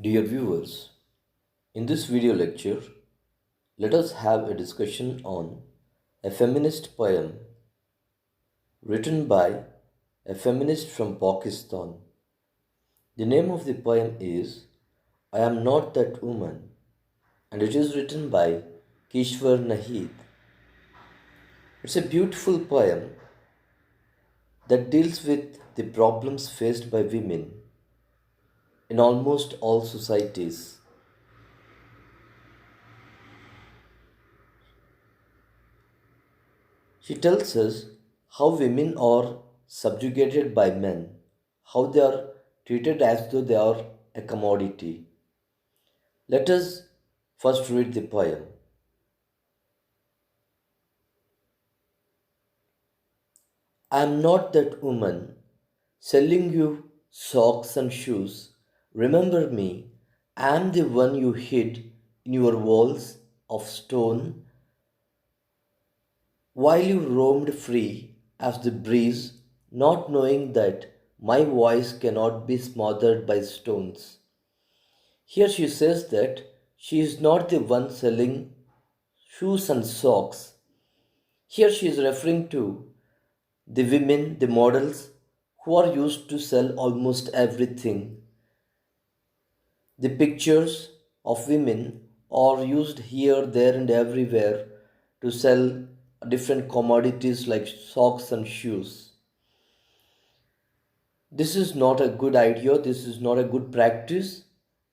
Dear viewers, in this video lecture, let us have a discussion on a feminist poem written by a feminist from Pakistan. The name of the poem is I Am Not That Woman, and it is written by Kishwar Naheed. It's a beautiful poem that deals with the problems faced by women in almost all societies. She tells us how women are subjugated by men, how they are treated as though they are a commodity. Let us first read the poem. I am not that woman selling you socks and shoes. Remember me, I am the one you hid in your walls of stone while you roamed free as the breeze, not knowing that my voice cannot be smothered by stones. Here she says that she is not the one selling shoes and socks. Here she is referring to the women, the models, who are used to sell almost everything. The pictures of women are used here, there, and everywhere to sell different commodities like socks and shoes. This is not a good idea, this is not a good practice,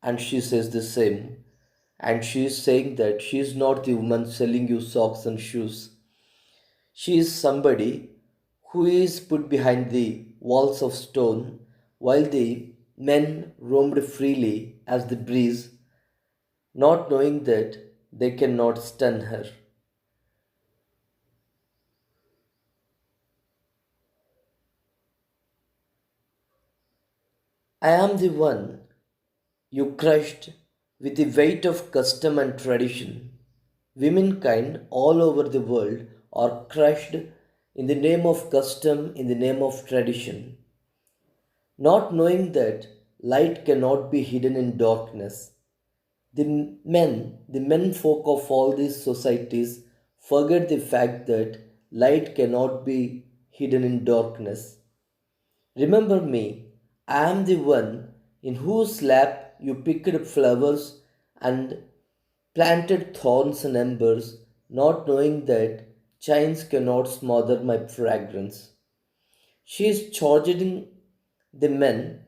and she says the same. And she is saying that she is not the woman selling you socks and shoes. She is somebody who is put behind the walls of stone while the men roamed freely as the breeze, not knowing that they cannot stun her. I am the one you crushed with the weight of custom and tradition. Womankind all over the world are crushed in the name of custom, in the name of tradition, not knowing that light cannot be hidden in darkness. The men folk of all these societies forget the fact that light cannot be hidden in darkness. Remember me, I am the one in whose lap you picked up flowers and planted thorns and embers, not knowing that chains cannot smother my fragrance. She is charging the men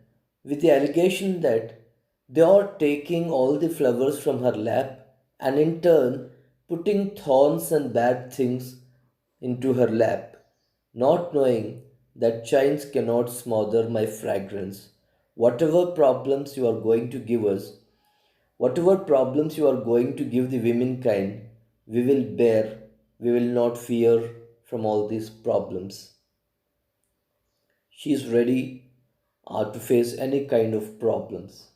with the allegation that they are taking all the flowers from her lap and in turn putting thorns and bad things into her lap, not knowing that chains cannot smother my fragrance. Whatever problems you are going to give us, whatever problems you are going to give the womankind, we will bear, we will not fear from all these problems. She is ready to face any kind of problems.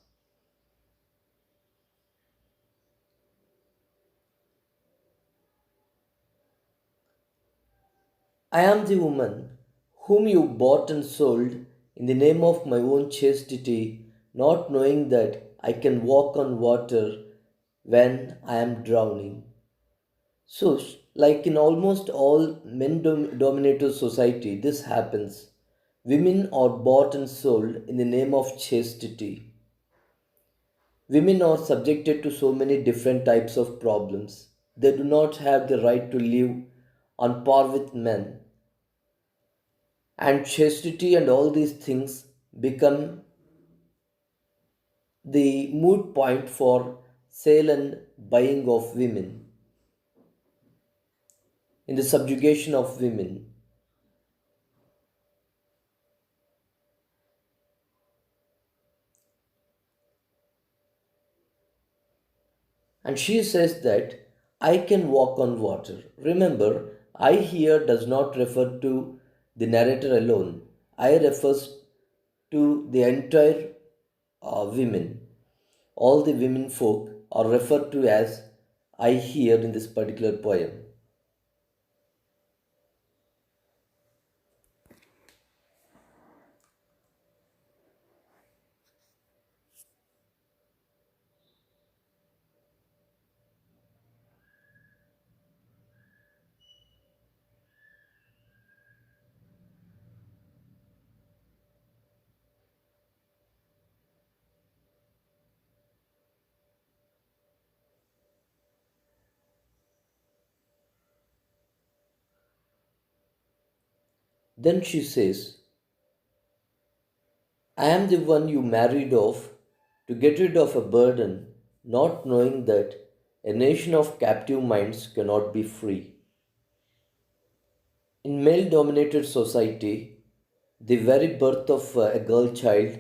I am the woman whom you bought and sold in the name of my own chastity, not knowing that I can walk on water when I am drowning. So, like in almost all men dominated society, this happens. Women are bought and sold in the name of chastity. Women are subjected to so many different types of problems. They do not have the right to live on par with men. And chastity and all these things become the moot point for sale and buying of women, in the subjugation of women. And she says that I can walk on water. Remember, I here does not refer to the narrator alone. I refers to the entire women. All the women folk are referred to as I here in this particular poem. Then she says, I am the one you married off to get rid of a burden, not knowing that a nation of captive minds cannot be free. In male dominated society, the very birth of a girl child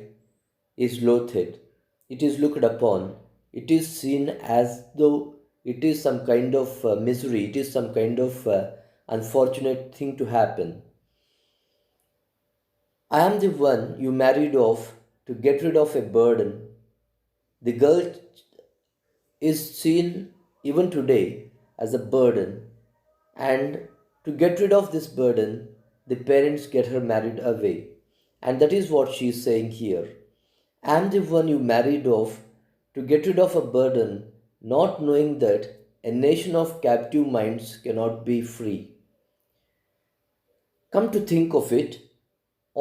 is loathed. It is looked upon. It is seen as though it is some kind of misery. It is some kind of unfortunate thing to happen. I am the one you married off to get rid of a burden. The girl is seen even today as a burden, and to get rid of this burden, the parents get her married away. And that is what she is saying here. I am the one you married off to get rid of a burden, not knowing that a nation of captive minds cannot be free. Come to think of it,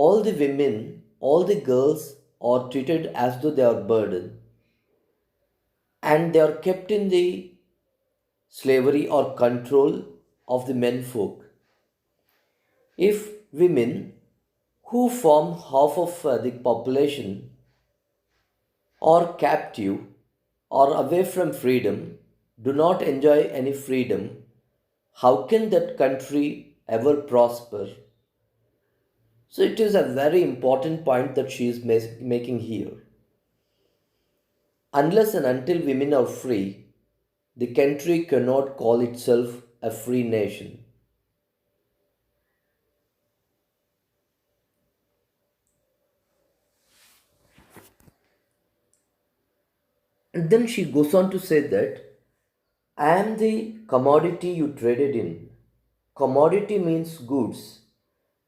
all the women, all the girls are treated as though they are burden, and they are kept in the slavery or control of the menfolk. If women, who form half of the population, are captive or away from freedom, do not enjoy any freedom, how can that country ever prosper? So it is a very important point that she is making here. Unless and until women are free, the country cannot call itself a free nation. And then she goes on to say that I am the commodity you traded in. Commodity means goods.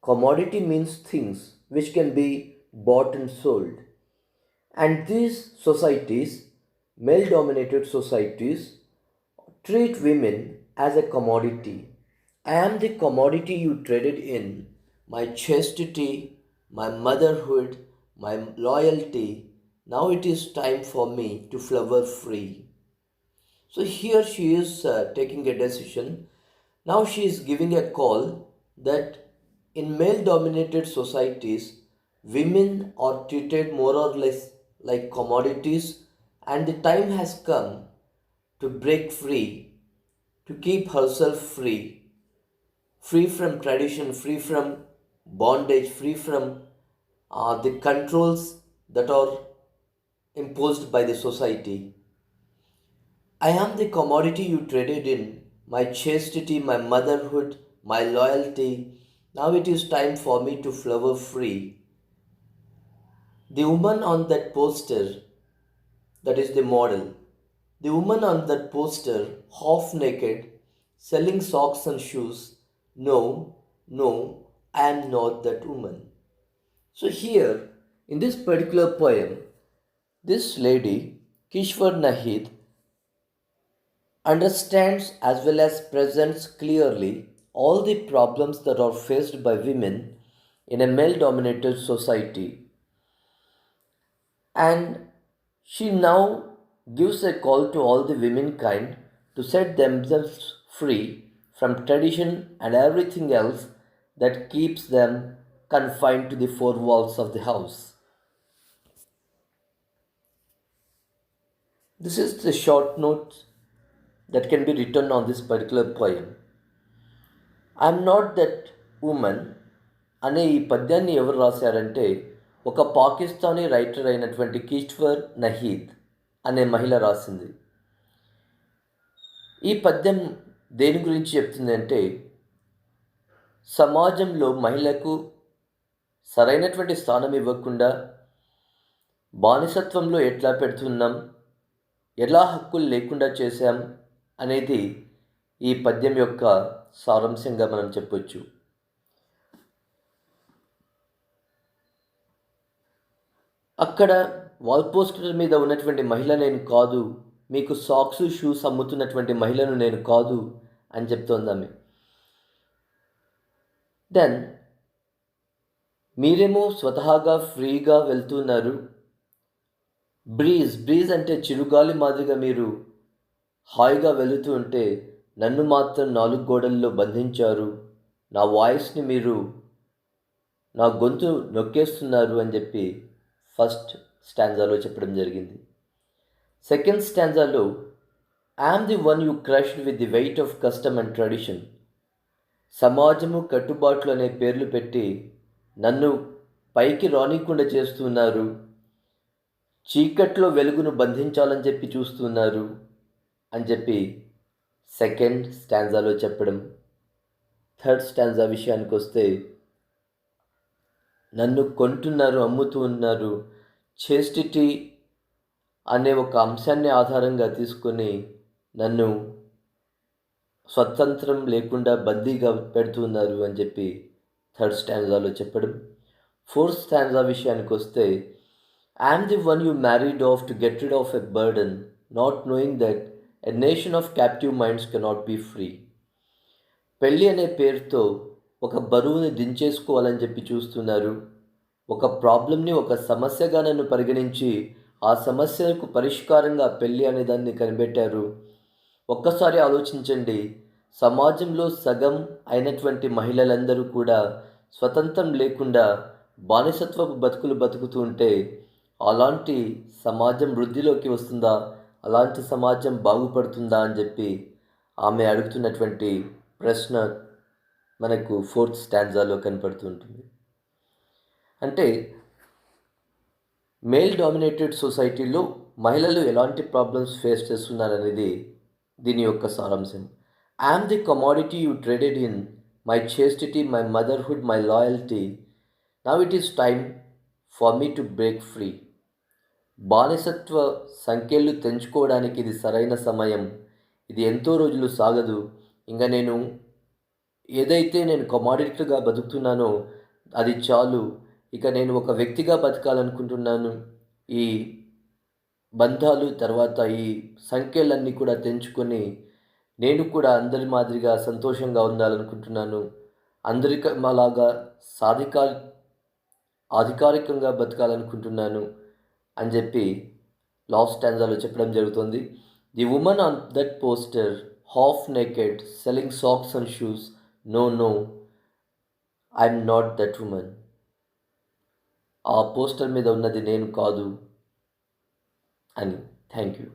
Commodity means things which can be bought and sold. And these societies, male dominated societies, treat women as a commodity. I am the commodity you traded in. My chastity, my motherhood, my loyalty. Now it is time for me to flower free. So here she is taking a decision. Now she is giving a call that in male dominated societies, women are treated more or less like commodities, and the time has come to break free, to keep herself free, free from tradition, free from bondage, free from the controls that are imposed by the society. I am the commodity you traded in, my chastity, my motherhood, my loyalty. Now it is time for me to flower free. The woman on that poster, that is the model, the woman on that poster, half naked, selling socks and shoes. No, no, I am not that woman. So, here, in this particular poem, this lady, Kishwar Nahid, understands as well as presents clearly all the problems that are faced by women in a male dominated society, and she now gives a call to all the womenkind to set themselves free from tradition and everything else that keeps them confined to the four walls of the house. This is the short note that can be written on this particular poem. I'm not that women అనే ఈ పద్యాన్ని ఎవరు రాశారంటే ఒక Pakistani writer అయినటువంటి కిష్వర్ నహీద్ అనే మహిళ రాసింది. ఈ పద్యం దేని గురించి చెప్తుంది అంటే సమాజంలో మహిళకు సరైనటువంటి స్థానం ఇవ్వకుండా బానిసత్వంలో ఎట్లా పెడుతున్నాం, ఎలా హక్కులు లేకుండా చేశాం అనేది ఈ పద్యం యొక్క సారాంశంగా మనం చెప్పొచ్చు. అక్కడ వాల్ పోస్టర్ మీద ఉన్నటువంటి మహిళ నేను కాదు, మీకు సాక్స్ షూస్ అమ్ముతున్నటువంటి మహిళను నేను కాదు అని చెప్తోంది ఆమె. దెన్ మీరేమో స్వతహాగా ఫ్రీగా వెళ్తున్నారు, బ్రీజ్ అంటే చిరుగాలి మాదిరిగా మీరు హాయిగా వెళుతూ ఉంటే నన్ను మాత్రం 4 గోడల్లో బంధించారు, నా వాయిస్ని మీరు నా గొంతు నొక్కేస్తున్నారు అని చెప్పి ఫస్ట్ స్టాంజాలో చెప్పడం జరిగింది. సెకండ్ స్టాంజాలో I'm the one you crushed with the weight of custom and tradition. సమాజము కట్టుబాట్లు అనే పేర్లు పెట్టి నన్ను పైకి రానీయకుండా చేస్తున్నారు, చీకట్లో వెలుగును బంధించాలని చెప్పి చూస్తున్నారు అని చెప్పి సెకండ్ స్టాంజాలో చెప్పడం. థర్డ్ స్టాంజా విషయానికి వస్తే నన్ను కొంటున్నారు, అమ్ముతూ ఉన్నారు, చేస్టిటీ అనే ఒక అంశాన్ని ఆధారంగా తీసుకొని నన్ను స్వతంత్రం లేకుండా బందీగా పెడుతున్నారు అని చెప్పి థర్డ్ స్టాంజాలో చెప్పడం. ఫోర్త్ స్టాంజా విషయానికి వస్తే I'm the one you married off to get rid of a burden, not knowing that a nation of captive minds cannot be free. పెళ్ళి అనే పేరుతో ఒక బరువుని దించేసుకోవాలని చెప్పి చూస్తున్నారు. ఒక ప్రాబ్లంని ఒక సమస్యగా నన్ను పరిగణించి ఆ సమస్యకు పరిష్కారంగా పెళ్ళి అనే దాన్ని కనిపెట్టారు. ఒక్కసారి ఆలోచించండి, సమాజంలో సగం అయినటువంటి మహిళలందరూ కూడా స్వతంత్రం లేకుండా బానిసత్వపు బతుకులు బతుకుతూ ఉంటే అలాంటి సమాజం వృద్ధిలోకి వస్తుందా, అలాంటి సమాజం బాగుపడుతుందా అని చెప్పి ఆమె అడుగుతున్నటువంటి ప్రశ్న మనకు ఫోర్త్ స్టాంజాలో కనపడుతుంటుంది. అంటే మేల్ డామినేటెడ్ సొసైటీలో మహిళలు ఎలాంటి ప్రాబ్లమ్స్ ఫేస్ చేస్తున్నారనేది దీని యొక్క సారాంశం. I'm the commodity you traded in my chastity, my motherhood, my loyalty. Now it is time for me to break free. బానిసత్వ సంఖ్యలు తెంచుకోవడానికి ఇది సరైన సమయం. ఇది ఎంతో రోజులు సాగదు. ఇంకా ఏదైతే నేను కమోడిటీగా బతుకుతున్నానో అది చాలు. ఇక నేను ఒక వ్యక్తిగా బతకాలనుకుంటున్నాను. ఈ బంధాలు తర్వాత ఈ సంఖ్యలన్నీ కూడా తెంచుకొని నేను కూడా అందరి మాదిరిగా సంతోషంగా ఉండాలనుకుంటున్నాను. అందరికీ అలాగా అధికారికంగా బతకాలనుకుంటున్నాను అని చెప్పి లాస్ట్ స్టాంజాలో చెప్పడం జరుగుతుంది. The women on that poster, half naked, selling socks and shoes, no no, I'm not that women. ఆ పోస్టర్ మీద ఉన్నది నేను కాదు అని. Thank you.